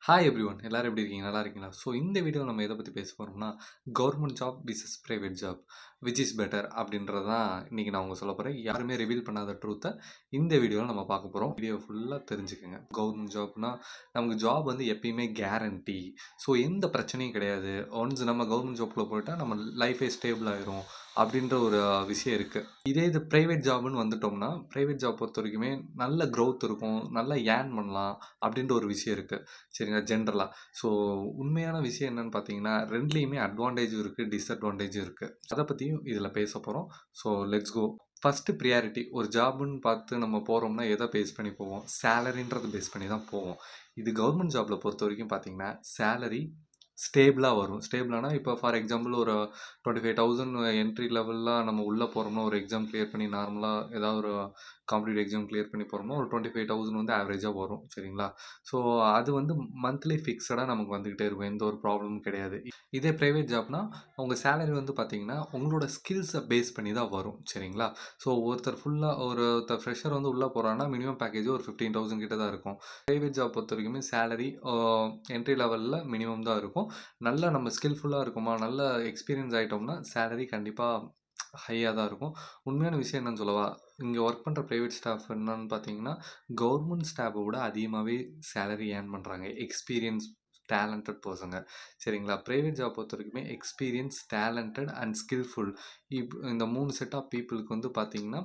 Hi everyone எல்லாரும் எப்படி இருக்கீங்க? நல்லா இருக்கீங்களா? ஸோ இந்த வீடியோவில் நம்ம எதை பற்றி பேச போகிறோம்னா, government job versus private job which is better அப்படின்றது தான் இன்றைக்கி நான் சொல்ல போகிறேன். யாருமே ரிவீல் பண்ணாத ட்ரூத்தை இந்த வீடியோவில் நம்ம பார்க்க போகிறோம். வீடியோ ஃபுல்லாக தெரிஞ்சுக்கோங்க. கவர்மெண்ட் ஜாப்னா நமக்கு ஜாப் வந்து எப்பயுமே கேரண்டி. ஸோ எந்த பிரச்சனையும் கிடையாது. ஒன்ஸ் நம்ம கவர்மெண்ட் ஜாப்பில் போயிட்டால் நம்ம லைஃபே ஸ்டேபிள் ஆயிரும் அப்படின்ற ஒரு விஷயம் இருக்குது. இதே இது ப்ரைவேட் ஜாப்னு வந்துட்டோம்னா, ப்ரைவேட் ஜாப் பொறுத்த வரைக்குமே நல்ல க்ரோத் இருக்கும், நல்லா ஏர்ன் பண்ணலாம் அப்படின்ற ஒரு விஷயம் இருக்குது. சரிங்களா? ஜென்ரலாக. ஸோ உண்மையான விஷயம் என்னன்னு பார்த்தீங்கன்னா, 2லேயுமே அட்வான்டேஜும் இருக்குது, டிஸ்அட்வான்டேஜும் இருக்குது. அதை பற்றியும் இதில் பேச போகிறோம். So let's go. First priority ஒரு ஜாப்னு பார்த்து நம்ம போகிறோம்னா எதை பேஸ் பண்ணி போவோம்? சேலரின்றதை பேஸ் பண்ணி தான் போவோம். இது கவர்மெண்ட் ஜாப்பில் பொறுத்த வரைக்கும் பார்த்தீங்கன்னா, சேலரி ஸ்டேபிளாக வரும். ஸ்டேபிளானா இப்போ ஃபார் எக்ஸாம்பிள் ஒரு 25,000 என்ட்ரி லெவல்லாம் நம்ம உள்ளே போகிறோம்னா, ஒரு எக்ஸாம் கிளியர் பண்ணி நார்மலாக ஏதாவது ஒரு காம்படிட்டிவ் எக்ஸாம் கிளியர் பண்ணி போகிறோம்னா, ஒரு 25,000 வந்து ஆவரேஜாக வரும். சரிங்களா? ஸோ அது வந்து மந்த்லி ஃபிக்ஸடாக நமக்கு வந்துக்கிட்டே இருக்கும். எந்த ஒரு ப்ராப்ளமும் கிடையாது. இதே ப்ரைவேட் ஜாப்னா உங்க சேலரி வந்து பார்த்தீங்கன்னா, உங்களோட ஸ்கில்ஸை பேஸ் பண்ணி தான் வரும். சரிங்களா? ஸோ ஒருத்தர் ஃப்ரெஷர் வந்து உள்ளே போகிறான்னா மினிமம் பேக்கேஜ் ஒரு 15,000 கிட்ட தான் இருக்கும். ப்ரைவேட் ஜாப் பொறுத்த வரைக்குமே சேலரி என்ட்ரி லெவலில் மினிமம் தான் இருக்கும். நல்லா நம்ம ஸ்கில்ஃபுல்லாக இருக்குமா, நல்ல எக்ஸ்பீரியன்ஸ் ஆகிட்டோம்னா சேலரி கண்டிப்பாக ஹையாக தான் இருக்கும். உண்மையான விஷயம் என்னன்னு சொல்லவா? இங்கே ஒர்க் பண்ணுற ப்ரைவேட் ஸ்டாஃப் என்னன்னு பார்த்தீங்கன்னா, கவர்மெண்ட் ஸ்டாஃபை விட அதிகமாகவே சேலரி ஏர்ன் பண்ணுறாங்க. எக்ஸ்பீரியன்ஸ் டேலண்டட் பர்சங்க. சரிங்களா? ப்ரைவேட் ஜாப் பொறுத்த வரைக்குமே எக்ஸ்பீரியன்ஸ், டேலண்டட் அண்ட் ஸ்கில்ஃபுல் இந்த 3 செட் ஆஃப் பீப்புளுக்கு வந்து பார்த்தீங்கன்னா,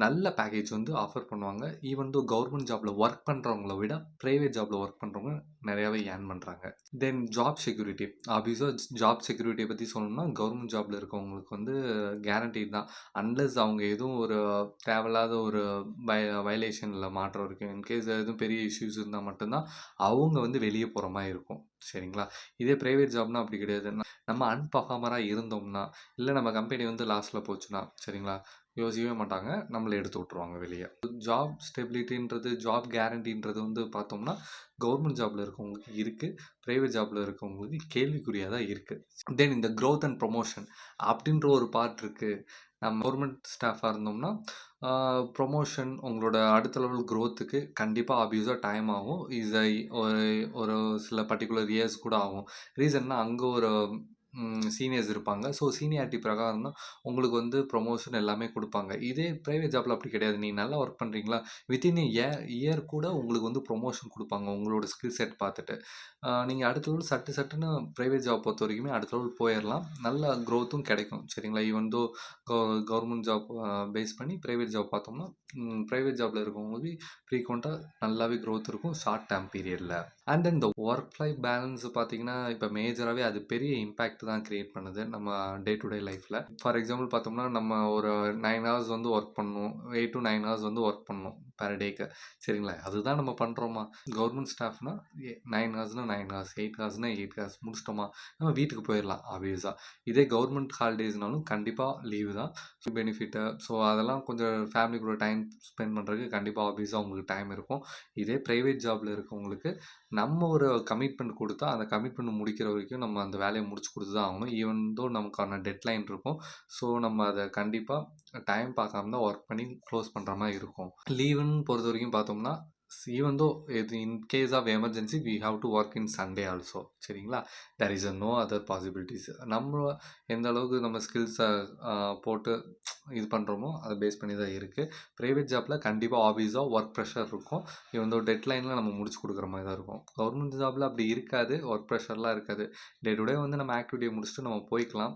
நல்ல பேக்கேஜ் வந்து ஆஃபர் பண்ணுவாங்க. ஈவன் தோ கவர்மெண்ட் ஜாப்பில் ஒர்க் பண்ணுறவங்கள விட ப்ரைவேட் ஜாப்பில் ஒர்க் பண்ணுறவங்க நிறையாவே ஏர்ன் பண்ணுறாங்க. தென் ஜாப் செக்யூரிட்டி. ஆப்வியஸாக ஜாப் செக்யூரிட்டியை பற்றி சொல்லணும்னா, கவர்மெண்ட் ஜாப்பில் இருக்கவங்களுக்கு வந்து கேரண்டீட் தான். அன்லெஸ் அவங்க எதுவும் ஒரு தேவையில்லாத ஒரு வயலேஷனில் மாட்டுற வரைக்கும், இன்கேஸ் எதுவும் பெரிய இஷ்யூஸ் இருந்தால் மட்டும்தான் அவங்க வந்து வெளியே போகிற மாதிரி இருக்கும். சரிங்களா? இதே ப்ரைவேட் ஜாப்னா அப்படி கிடையாது. நம்ம அன்பர்ஃபார்மராக இருந்தோம்னா, இல்லை நம்ம கம்பெனி வந்து லாஸில் போச்சுன்னா, சரிங்களா, யோசிக்கவே மாட்டாங்க, நம்மளை எடுத்து விட்ருவாங்க வெளியே. ஜாப் ஸ்டெபிலிட்டின்றது, ஜாப் கேரண்டின்றது வந்து பார்த்தோம்னா, கவர்மெண்ட் ஜாபில் இருக்கவங்களுக்கு இருக்குது, ப்ரைவேட் ஜாபில் இருக்கவங்களுக்கு கேள்விக்குறியாக தான் இருக்குது. தென் இந்த க்ரோத் அண்ட் ப்ரொமோஷன் அப்படின்ற ஒரு பார்ட் இருக்குது. நம்ம கவர்மெண்ட் ஸ்டாஃபாக இருந்தோம்னா, ப்ரொமோஷன் உங்களோட அடுத்த லெவல் க்ரோத்துக்கு கண்டிப்பாக ஆப்வியஸாக டைம் ஆகும். ஒரு ஒரு சில பர்ட்டிகுலர் இயர்ஸ் கூட ஆகும். ரீசன்னா அங்கே ஒரு சீனியர்ஸ் இருப்பாங்க. ஸோ சீனியாரிட்டி பிரகாரம் தான் உங்களுக்கு வந்து ப்ரொமோஷன் எல்லாமே கொடுப்பாங்க. இதே ப்ரைவேட் ஜாப்பில் அப்படி கிடையாது. நீங்கள் நல்லா ஒர்க் பண்ணுறீங்களா, வித்தின் இயர் கூட உங்களுக்கு வந்து ப்ரொமோஷன் கொடுப்பாங்க உங்களோட ஸ்கில் செட் பார்த்துட்டு. நீங்கள் அடுத்த லெவல் சட்டுன்னு ப்ரைவேட் ஜாப் பொறுத்த வரைக்குமே அடுத்த லெவல் போயிடலாம். நல்ல க்ரோத்தும் கிடைக்கும். சரிங்களா? Even though government job base பண்ணி ப்ரைவேட் ஜாப் பார்த்தோம்னா, ப்ரைவேட் ஜாப்பில் இருக்கவங்களுக்கு ஃப்ரீக்வெண்ட்டாக நல்லாவே க்ரோத் இருக்கும் ஷார்ட் டேர்ம் பீரியடில். அண்ட் தென் இந்த ஒர்க் லைஃப் பேலன்ஸ் பார்த்தீங்கன்னா, இப்போ மேஜராகவே அது பெரிய இம்பேக்ட் தான் கிரியேட் பண்ணுது நம்ம டே டு டே லைஃப்பில். ஃபார் எக்ஸாம்பிள் பார்த்தோம்னா, நம்ம ஒரு 9 ஹவர்ஸ் வந்து ஒர்க் பண்ணணும், 8 to 9 ஹவர்ஸ் வந்து ஒர்க் பண்ணணும் பெர் டேக்கு. சரிங்களா? அதுதான் நம்ம பண்ணுறோமா? கவர்மெண்ட் ஸ்டாஃப்னா 9 ஹவர்ஸ்னால் 9 ஹவர்ஸ், 8 ஹவர்ஸ்னால் 8 ஹவர்ஸ் முடிச்சிட்டோமா, நம்ம வீட்டுக்கு போயிடலாம் ஆப்வியஸாக. இதே கவர்மெண்ட் ஹாலிடேஸ்னாலும் கண்டிப்பாக லீவு தான் பெனிஃபிட்டு. ஸோ அதெல்லாம் கொஞ்சம் ஃபேமிலி கூட டைம் ஸ்பெண்ட் பண்ணுறதுக்கு கண்டிப்பாக ஆப்வியஸாக உங்களுக்கு டைம் இருக்கும். இதே ப்ரைவேட் ஜாபில் இருக்கவங்களுக்கு நம்ம ஒரு கமிட்மெண்ட் கொடுத்தா, அந்த கமிட்மெண்ட் முடிக்கிற வரைக்கும் நம்ம அந்த வேலையை முடிச்சு கொடுத்து தான் ஆகணும். ஈவன் தோ நமக்கான டெட்லைன் இருக்கும். ஸோ நம்ம அதை கண்டிப்பாக டைம் பார்க்காம தான் ஒர்க் பண்ணி க்ளோஸ் பண்ணுற மாதிரி இருக்கும். லீவுன்னு பொறுத்த வரைக்கும் பார்த்தோம்னா, ஈவன் தோ இது in case of emergency we have to work in Sunday also. சரிங்களா? There is no other possibilities. நம்ம எந்த அளவுக்கு நம்ம ஸ்கில்ஸை போட்டு இது பண்ணுறோமோ அதை பேஸ் பண்ணி தான் இருக்குது. ப்ரைவேட் ஜாப்பில் கண்டிப்பாக ஆப்வியஸாக ஒர்க் ப்ரெஷர் இருக்கும். இவன் டெட்லைனில் நம்ம முடிச்சு கொடுக்குற மாதிரி தான் இருக்கும். கவர்மெண்ட் ஜாப்பில் அப்படி இருக்காது, ஒர்க் ப்ரெஷர்லாம் இருக்காது. டே டு டே வந்து நம்ம ஆக்டிவிட்டியை முடிச்சுட்டு நம்ம போய்க்கலாம்.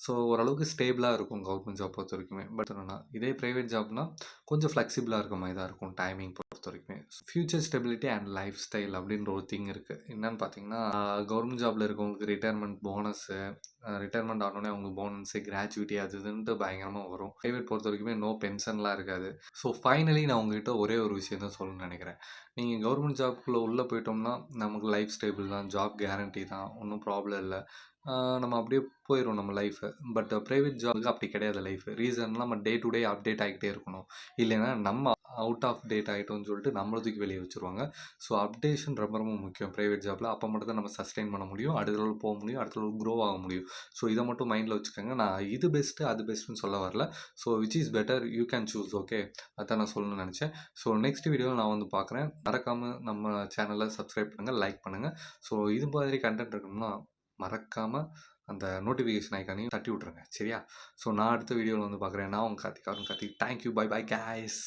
ஸோ ஓரளவுக்கு ஸ்டேபிளாக இருக்கும் கவர்மெண்ட் ஜாப் பொறுத்த வரைக்குமே. பட் என்னன்னா, இதே ப்ரைவேட் ஜாப்னா கொஞ்சம் ஃப்ளெக்சிபிளாக இருக்க மாதிரி தான் இருக்கும் டைமிங் பொறுத்த வரைக்குமே. Future stability and life style அப்படின்ற ஒரு திங் இருக்குது. என்னன்னு பார்த்தீங்கன்னா, கவர்மெண்ட் ஜாப்பில் இருக்கவங்களுக்கு ரிட்டையர்மெண்ட் போனஸு, ரிட்டையர்மெண்ட் ஆனோடனே அவங்களுக்கு போனஸு, கிராஜுவிட்டி அது இதுன்ட்டு பயங்கரமாக வரும். ப்ரைவேட் பொறுத்த வரைக்குமே நோ பென்ஷன்லாம் இருக்காது. ஸோ ஃபைனலி நான் உங்ககிட்ட ஒரே ஒரு விஷயம் தான் சொல்லணும்னு நினைக்கிறேன். நீங்கள் கவர்மெண்ட் ஜாப்குள்ளே உள்ளே போயிட்டோம்னா நமக்கு லைஃப் ஸ்டேபிள் தான், ஜாப் கேரண்டி தான், ஒன்றும் ப்ராப்ளம் இல்லை. நம்ம அப்படியே போயிடும் நம்ம லைஃபு. பட் ப்ரைவேட் ஜாபுக்கு அப்படி கிடையாது லைஃபு. ரீசன்லாம் நம்ம டே டு டே அப்டேட் ஆகிக்கிட்டே இருக்கணும். இல்லைன்னா நம்ம அவுட் ஆஃப் டேட் ஆகிட்டோம்னு சொல்லிட்டு நம்மளை தூக்கி வெளியே வச்சுருவாங்க. ஸோ அப்டேஷன் ரொம்ப ரொம்ப முக்கியம் ப்ரைவேட் ஜாப்பில். அப்போ மட்டும் தான் நம்ம சஸ்டெயின் பண்ண முடியும், அடுத்த லெவல் போக முடியும், அடுத்த லெவல் க்ரோ ஆக முடியும். ஸோ இதை மட்டும் மைண்டில் வச்சுக்கோங்க. நான் இது பெஸ்ட்டு அது பெஸ்ட்டுன்னு சொல்ல வரல. So which is better you can choose. Okay, அதான் நான் சொல்லணும்னு நினச்சேன். ஸோ நெக்ஸ்ட் வீடியோவில் நான் வந்து பார்க்குறேன். மறக்காமல் நம்ம சேனலை சப்ஸ்கிரைப் பண்ணுங்கள், லைக் பண்ணுங்கள். ஸோ இது மாதிரி கண்டென்ட் இருக்கணும்னா மறக்காமல் அந்த நோட்டிஃபிகேஷன் ஐக்கானையும் தட்டி விட்ருங்க, சரியா? ஸோ நான் அடுத்த வீடியோவில் வந்து பார்க்குறேன். நான் உங்கள் Karthik. Thank you, bye bye guys.